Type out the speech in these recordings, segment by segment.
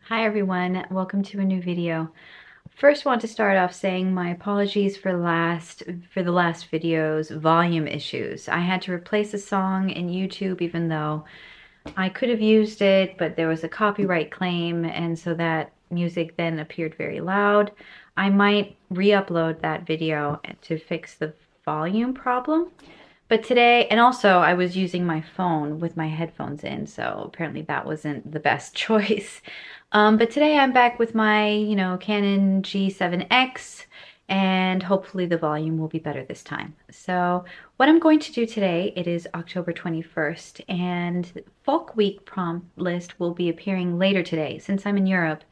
Hi everyone, welcome to a new video. First want to start off saying my apologies for the last video's volume issues. I had to replace a song in YouTube even though I could have used it, but there was a copyright claim and so that music then appeared very loud. I might re-upload that video to fix the volume problem. But today, and also I was using my phone with my headphones in, so apparently that wasn't the best choice. But today I'm back with my, Canon G7X, and hopefully the volume will be better this time. So what I'm going to do today, it is October 21st, and Folk Week prompt list will be appearing later today. Since I'm in Europe,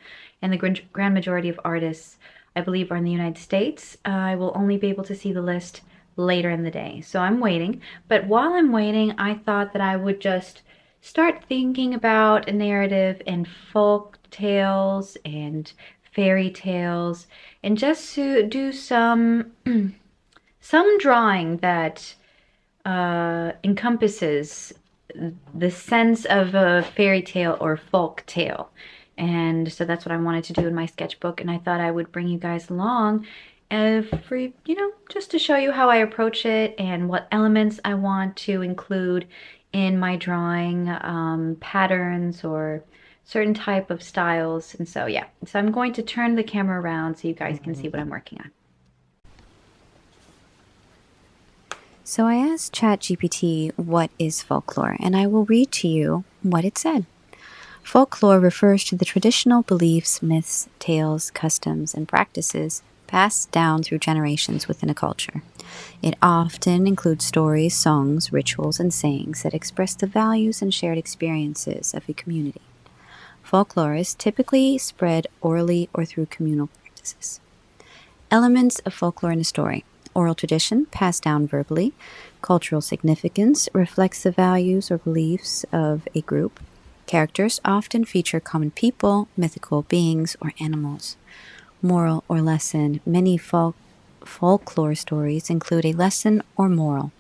and the grand majority of artists, I believe, are in the United States, I will only be able to see the list later in the day. So I'm waiting. But while I'm waiting, I thought that I would just start thinking about a narrative and folk tales and fairy tales and just to do some some drawing that encompasses the sense of a fairy tale or folk tale. And so that's what I wanted to do in my sketchbook, and I thought I would bring you guys along for, just to show you how I approach it and what elements I want to include in my drawing, patterns or certain type of styles. And so, yeah, so I'm going to turn the camera around so you guys can see what I'm working on. So I asked ChatGPT what is folklore, and I will read to you what it said. Folklore refers to the traditional beliefs, myths, tales, customs, and practices passed down through generations within a culture. It often includes stories, songs, rituals, and sayings that express the values and shared experiences of a community. Folklore is typically spread orally or through communal practices. Elements of folklore in a story. Oral tradition, passed down verbally. Cultural significance reflects the values or beliefs of a group. Characters often feature common people, mythical beings, or animals. Moral or lesson. Many folklore stories include a lesson or moral.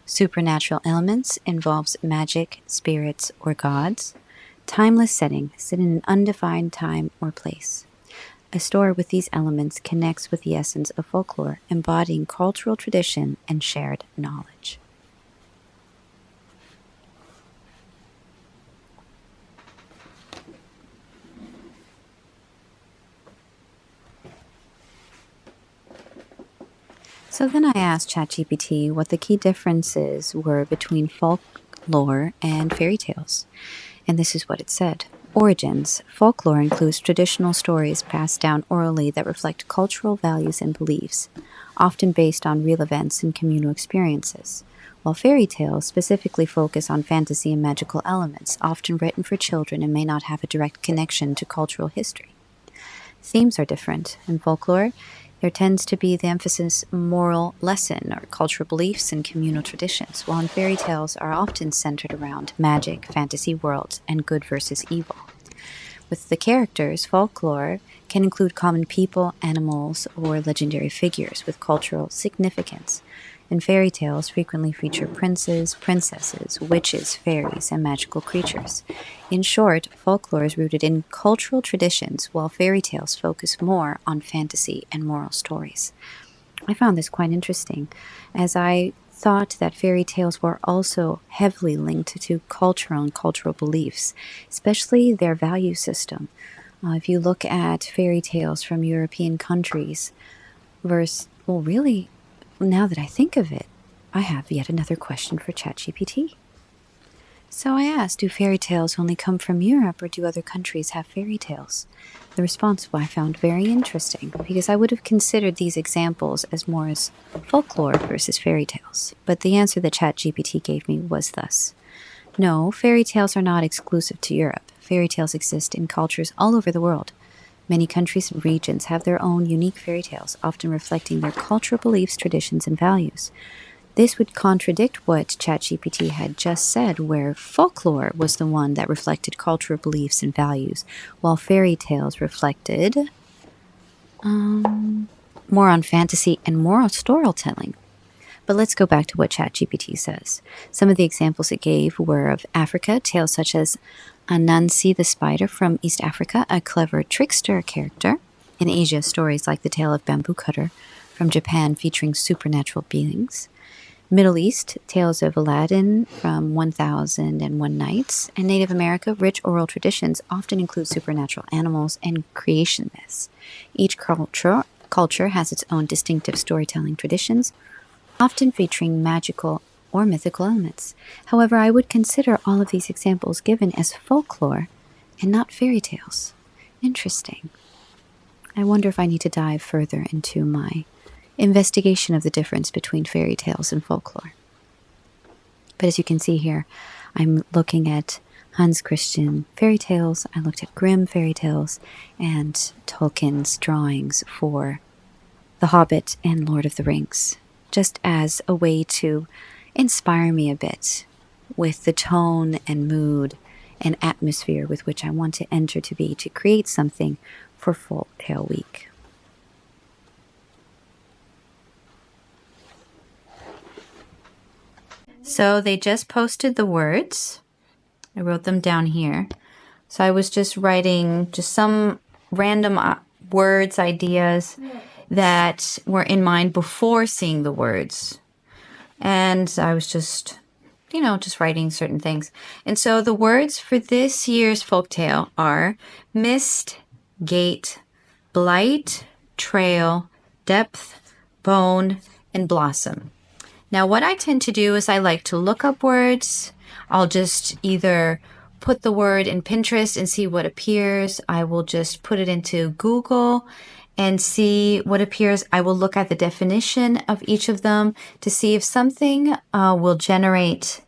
Supernatural elements involves magic, spirits, or gods. Timeless setting, set in an undefined time or place. A story with these elements connects with the essence of folklore, embodying cultural tradition and shared knowledge. So then I asked ChatGPT what the key differences were between folklore and fairy tales. And this is what it said. Origins. Folklore includes traditional stories passed down orally that reflect cultural values and beliefs, often based on real events and communal experiences, while fairy tales specifically focus on fantasy and magical elements, often written for children and may not have a direct connection to cultural history. Themes are different. In folklore, there tends to be the emphasis moral lesson or cultural beliefs and communal traditions, while in fairy tales are often centered around magic, fantasy worlds, and good versus evil. With the characters, folklore can include common people, animals, or legendary figures with cultural significance. And fairy tales frequently feature princes, princesses, witches, fairies, and magical creatures. In short, folklore is rooted in cultural traditions, while fairy tales focus more on fantasy and moral stories. I found this quite interesting, as I thought that fairy tales were also heavily linked to cultural and cultural beliefs, especially their value system. If you look at fairy tales from European countries, now that I think of it, I have yet another question for ChatGPT. So I asked, do fairy tales only come from Europe, or do other countries have fairy tales? The response I found very interesting, because I would have considered these examples as more as folklore versus fairy tales. But the answer that ChatGPT gave me was thus. No, fairy tales are not exclusive to Europe. Fairy tales exist in cultures all over the world. Many countries and regions have their own unique fairy tales, often reflecting their cultural beliefs, traditions, and values. This would contradict what ChatGPT had just said, where folklore was the one that reflected cultural beliefs and values, while fairy tales reflected more on fantasy and moral storytelling. But let's go back to what ChatGPT says. Some of the examples it gave were of Africa, tales such as Anansi the spider from East Africa, a clever trickster character. In Asia, stories like The Tale of Bamboo Cutter from Japan featuring supernatural beings. Middle East, tales of Aladdin from 1001 Nights. And Native America, rich oral traditions often include supernatural animals and creation myths. Each culture has its own distinctive storytelling traditions, often featuring magical or mythical elements. However, I would consider all of these examples given as folklore and not fairy tales. Interesting. I wonder if I need to dive further into my investigation of the difference between fairy tales and folklore. But as you can see here, I'm looking at Hans Christian fairy tales, I looked at Grimm fairy tales, and Tolkien's drawings for The Hobbit and Lord of the Rings, just as a way to inspire me a bit with the tone and mood and atmosphere with which I want to enter to create something for Folktale Week. So they just posted the words. I wrote them down here. So I was just writing just some random words, ideas that were in mind before seeing the words. And I was just, just writing certain things. And so the words for this year's folktale are mist, gate, blight, trail, depth, bone, and blossom. Now, what I tend to do is I like to look up words. I'll just either put the word in Pinterest and see what appears. I will just put it into Google and see what appears. I will look at the definition of each of them to see if something will generate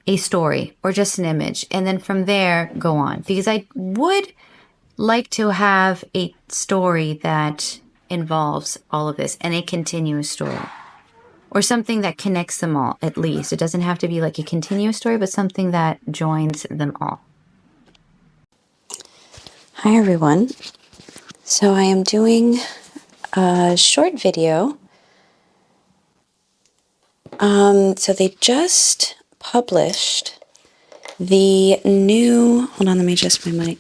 a story or just an image. And then from there, go on. Because I would like to have a story that involves all of this and a continuous story. Or something that connects them all, at least. It doesn't have to be like a continuous story, but something that joins them all. Hi, everyone. So I am doing a short video. So they just published the new... Hold on, let me adjust my mic.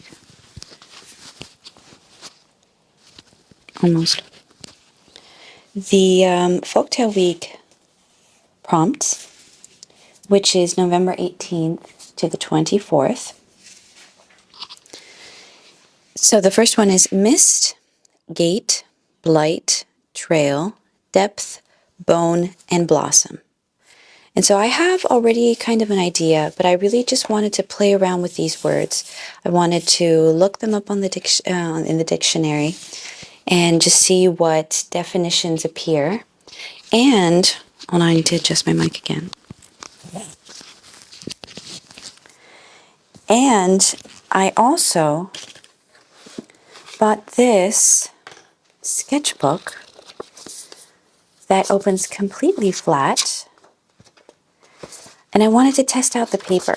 Almost. The Folktale Week prompts, which is November 18th to the 24th. So the first one is mist, gate, blight, trail, depth, bone, and blossom. And so I have already kind of an idea, but I really just wanted to play around with these words. I wanted to look them up on the in the dictionary and just see what definitions appear. And, hold on, I need to adjust my mic again. And I also bought this sketchbook that opens completely flat, and I wanted to test out the paper.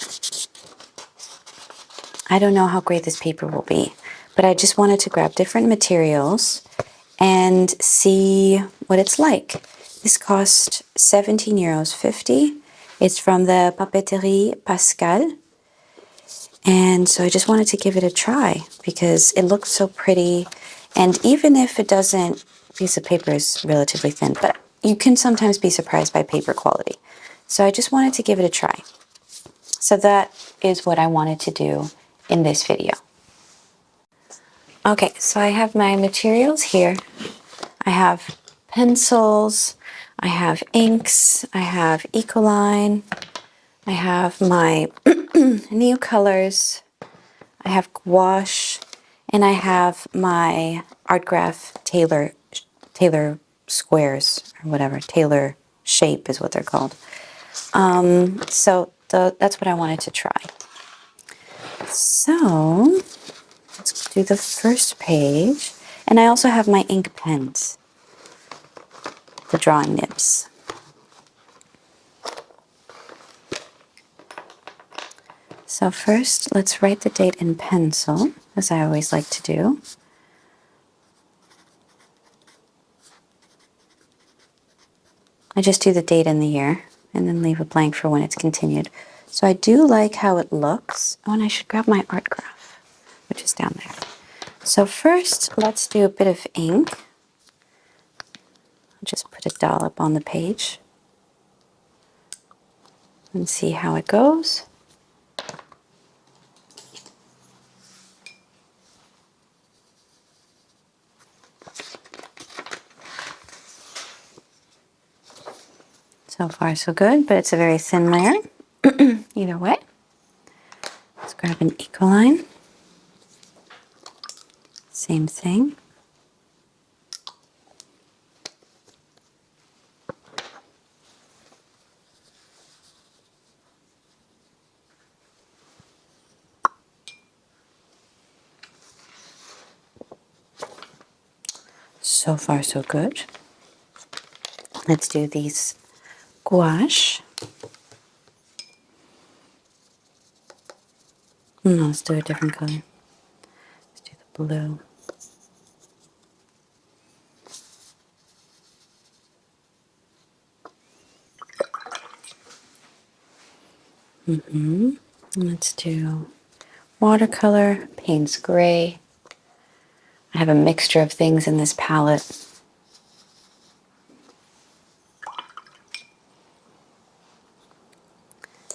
I don't know how great this paper will be, but I just wanted to grab different materials and see what it's like. This cost 17 euros 50. It's from the Papeterie Pascal. And so I just wanted to give it a try because it looks so pretty. And even if it doesn't, piece of paper is relatively thin, but you can sometimes be surprised by paper quality. So I just wanted to give it a try. So that is what I wanted to do in this video. Okay, so I have my materials here. I have pencils, I have inks, I have Ecoline, I have my Neo colors, I have gouache, and I have my Art Graph Taylor squares, or whatever, Taylor shape is what they're called. So that's what I wanted to try. So let's do the first page. And I also have my ink pens, the drawing nibs. So first, let's write the date in pencil, as I always like to do. I just do the date and the year, and then leave a blank for when it's continued. So I do like how it looks. Oh, and I should grab my art graph, which is down there. So first, let's do a bit of ink. I'll just put a dollop on the page and see how it goes. So far so good, but it's a very thin layer. Either way. Let's grab an Ecoline. Same thing. So far so good. Let's do these gouache. No, let's do a different color. Let's do the blue. Let's do watercolor, Payne's Gray. I have a mixture of things in this palette.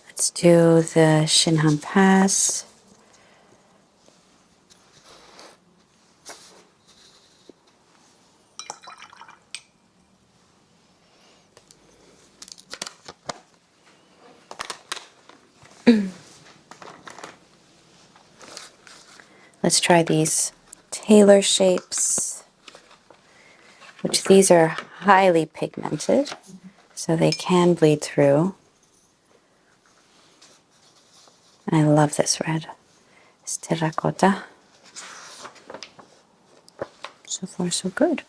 Let's do the Shinhan Pass. Let's try these Taylor shapes, which these are highly pigmented, so they can bleed through. And I love this red. It's terracotta. So far, so good.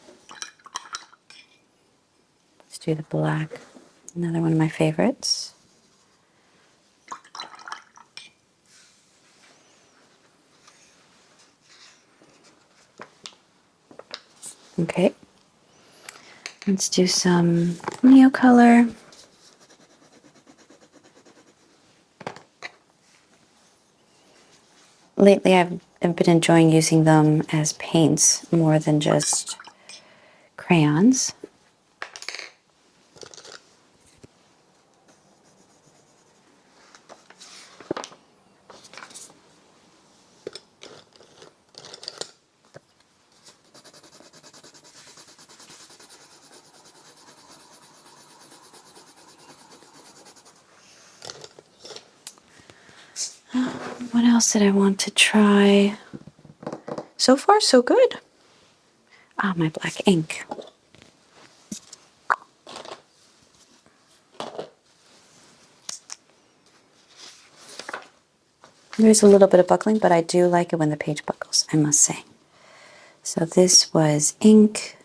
Let's do the black. Another one of my favorites. Okay. Let's do some neocolor. Lately, I've been enjoying using them as paints more than just crayons. What else did I want to try? So far, so good. Ah, my black ink. There's a little bit of buckling, but I do like it when the page buckles, I must say. So this was ink.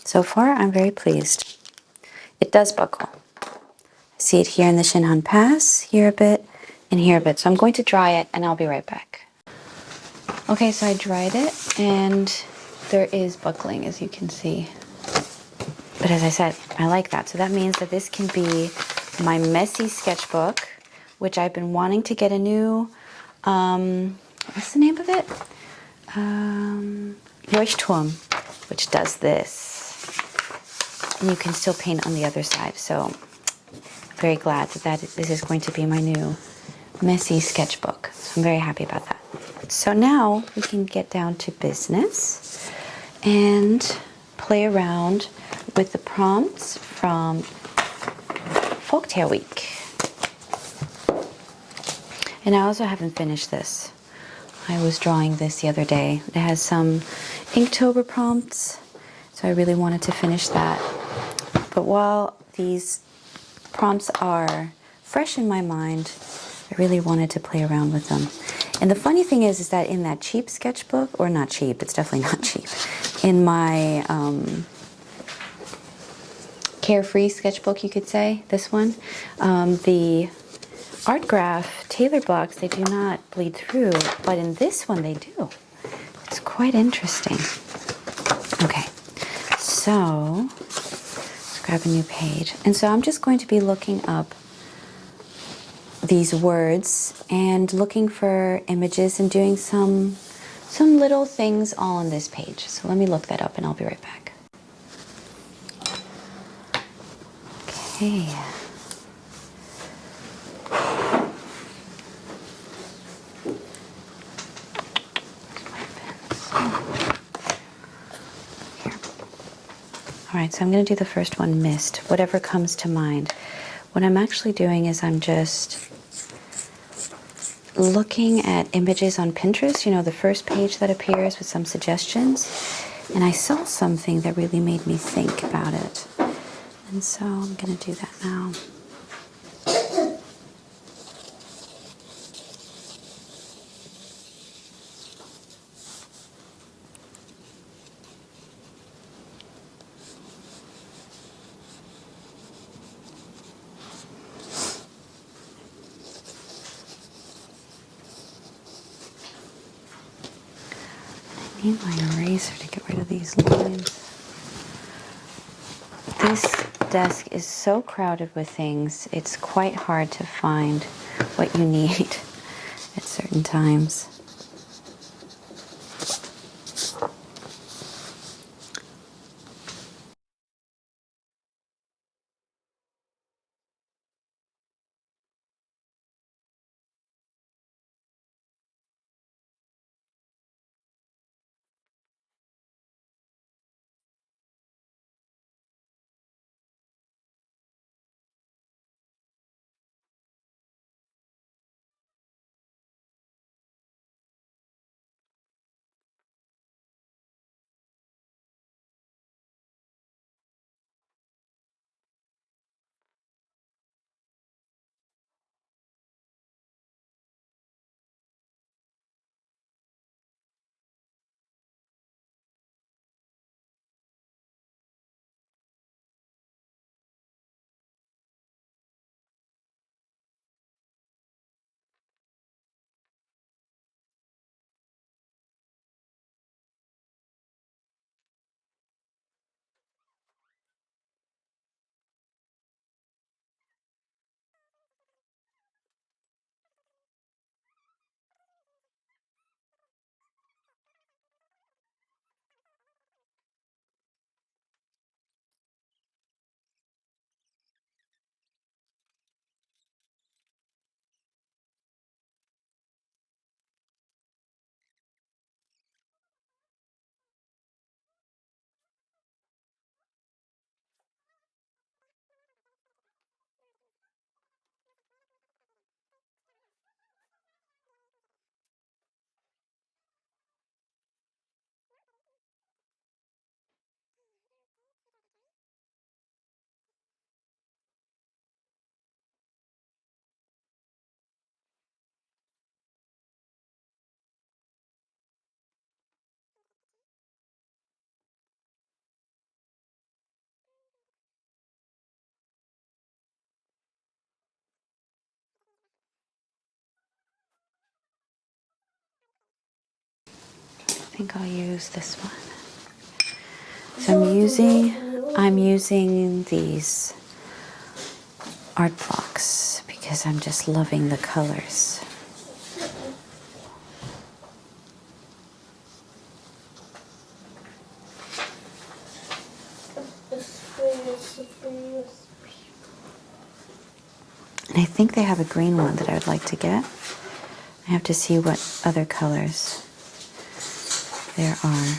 So far, I'm very pleased. It does buckle. I see it here in the Shinhan Pass, here a bit, and here a bit. So I'm going to dry it, and I'll be right back. Okay, so I dried it, and there is buckling, as you can see. But as I said, I like that. So that means that this can be my messy sketchbook, which I've been wanting to get a new, what's the name of it? Leuchtturm. which does this. And you can still paint on the other side. So I'm very glad that this is going to be my new messy sketchbook. So I'm very happy about that. So now we can get down to business and play around with the prompts from Folktale Week. And I also haven't finished this. I was drawing this the other day. It has some Inktober prompts, so I really wanted to finish that. But while these prompts are fresh in my mind, I really wanted to play around with them. And the funny thing is that in that cheap sketchbook, or not cheap, it's definitely not cheap, in my carefree sketchbook, you could say, this one, the art graph tailor blocks, they do not bleed through, but in this one they do. It's quite interesting. Okay, so let's grab a new page. And so I'm just going to be looking up these words and looking for images and doing some little things all on this page. So let me look that up and I'll be right back. Okay. All right, so I'm going to do the first one, mist, whatever comes to mind. What I'm actually doing is I'm just looking at images on Pinterest, you know, the first page that appears with some suggestions, and I saw something that really made me think about it. And so I'm going to do that now. I need my eraser to get rid of these lines. This desk is so crowded with things, it's quite hard to find what you need at certain times. I think I'll use this one. So I'm using these art blocks because I'm just loving the colors. I think they have a green one that I would like to get. I have to see what other colors there are.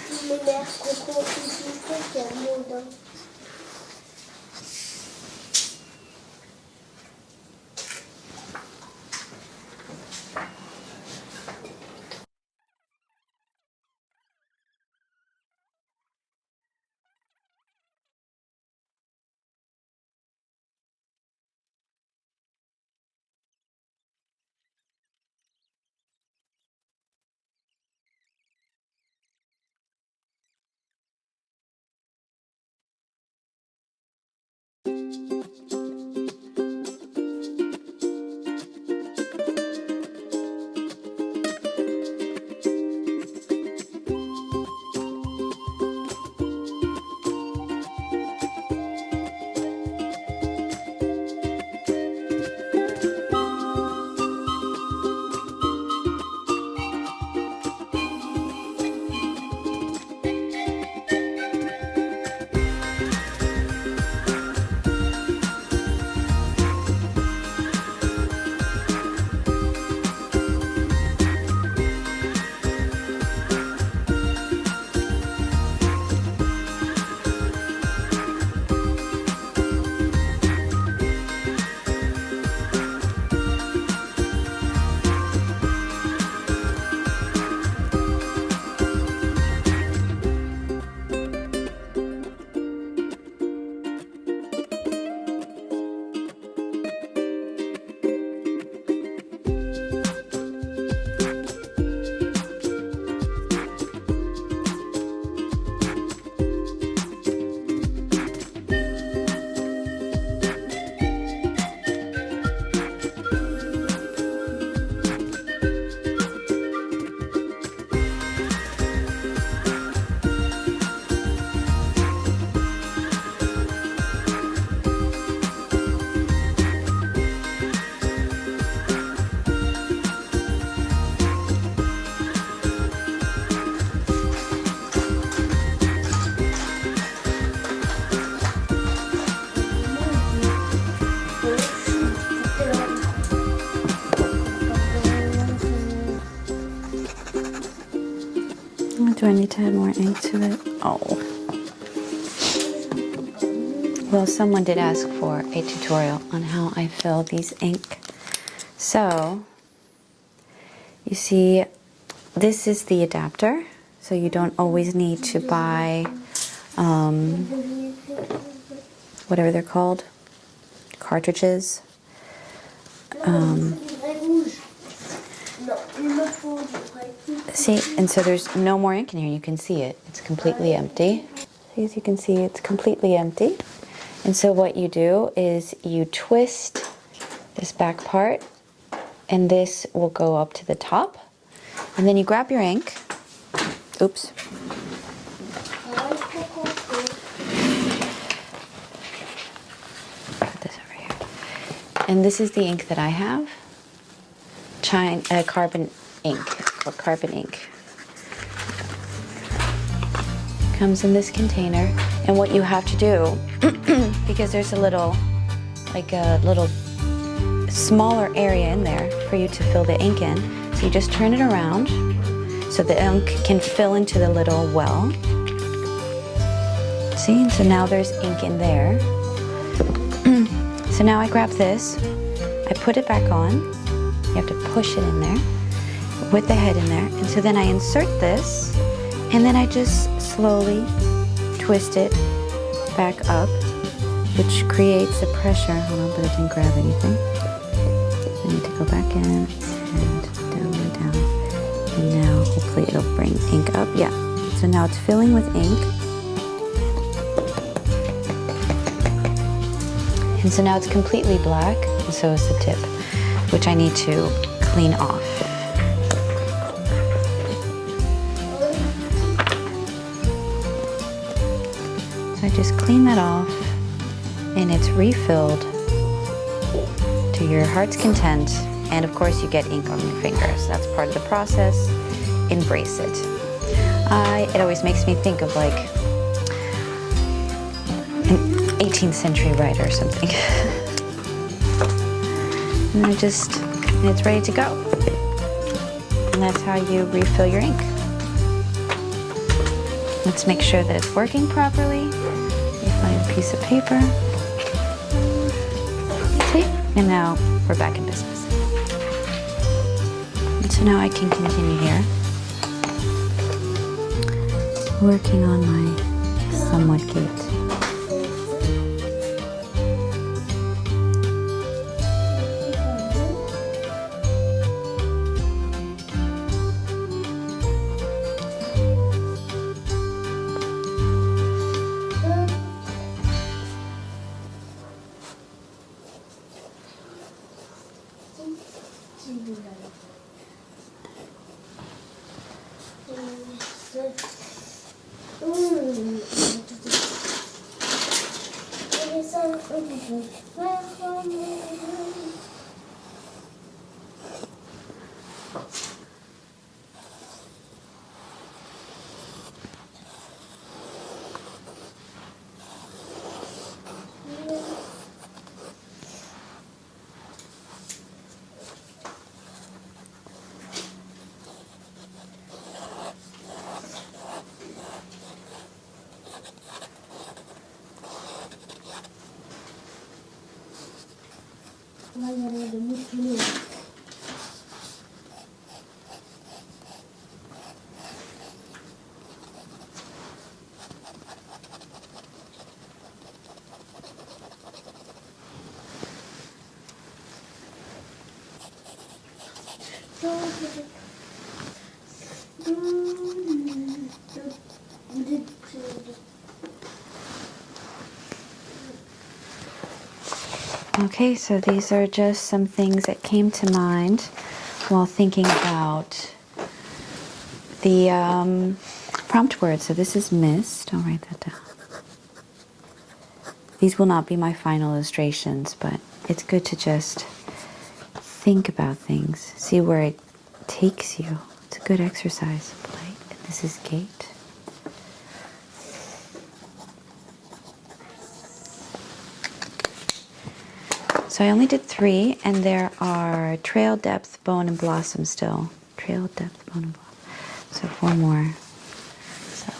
Do I need to add more ink to it? Oh. Well, someone did ask for a tutorial on how I fill these ink. So, you see, this is the adapter. So you don't always need to buy, whatever they're called, cartridges. See, and so there's no more ink in here. You can see it. It's completely empty. See, as you can see, it's completely empty. And so what you do is you twist this back part, and this will go up to the top. And then you grab your ink. Oops. Put this over here. And this is the ink that I have. Carbon ink, or carbon ink. Comes in this container, and what you have to do, because there's a little smaller area in there for you to fill the ink in, so you just turn it around so the ink can fill into the little well. See, and so now there's ink in there. So now I grab this, I put it back on. You have to push it in there with the head in there. And so then I insert this, and then I just slowly twist it back up, which creates the pressure. Hold on, but it didn't grab anything. So I need to go back in and down and down. And now hopefully it'll bring ink up. Yeah. So now it's filling with ink. And so now it's completely black, and so is the tip, which I need to clean off. So I just clean that off, and it's refilled to your heart's content. And of course you get ink on your fingers. That's part of the process. Embrace it. It always makes me think of like an 18th century writer or something. And it's ready to go. And that's how you refill your ink. Let's make sure that it's working properly. You find a piece of paper. See? And now we're back in business. And so now I can continue here, working on my somewhat gate. Okay, so these are just some things that came to mind while thinking about the prompt word. So this is mist. I'll write that down. These will not be my final illustrations, but it's good to just think about things, see where it takes you. It's a good exercise. Blight, and this is gate. So I only did 3, and there are trail, depth, bone, and blossom still. Trail, depth, bone, and blossom. So 4 more. So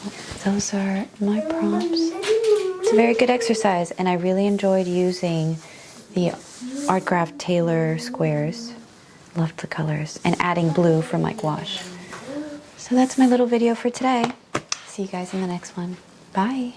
those are my prompts. It's a very good exercise, and I really enjoyed using the Art Craft Taylor squares. Loved the colors, and adding blue from like wash. So that's my little video for today. See you guys in the next one. Bye.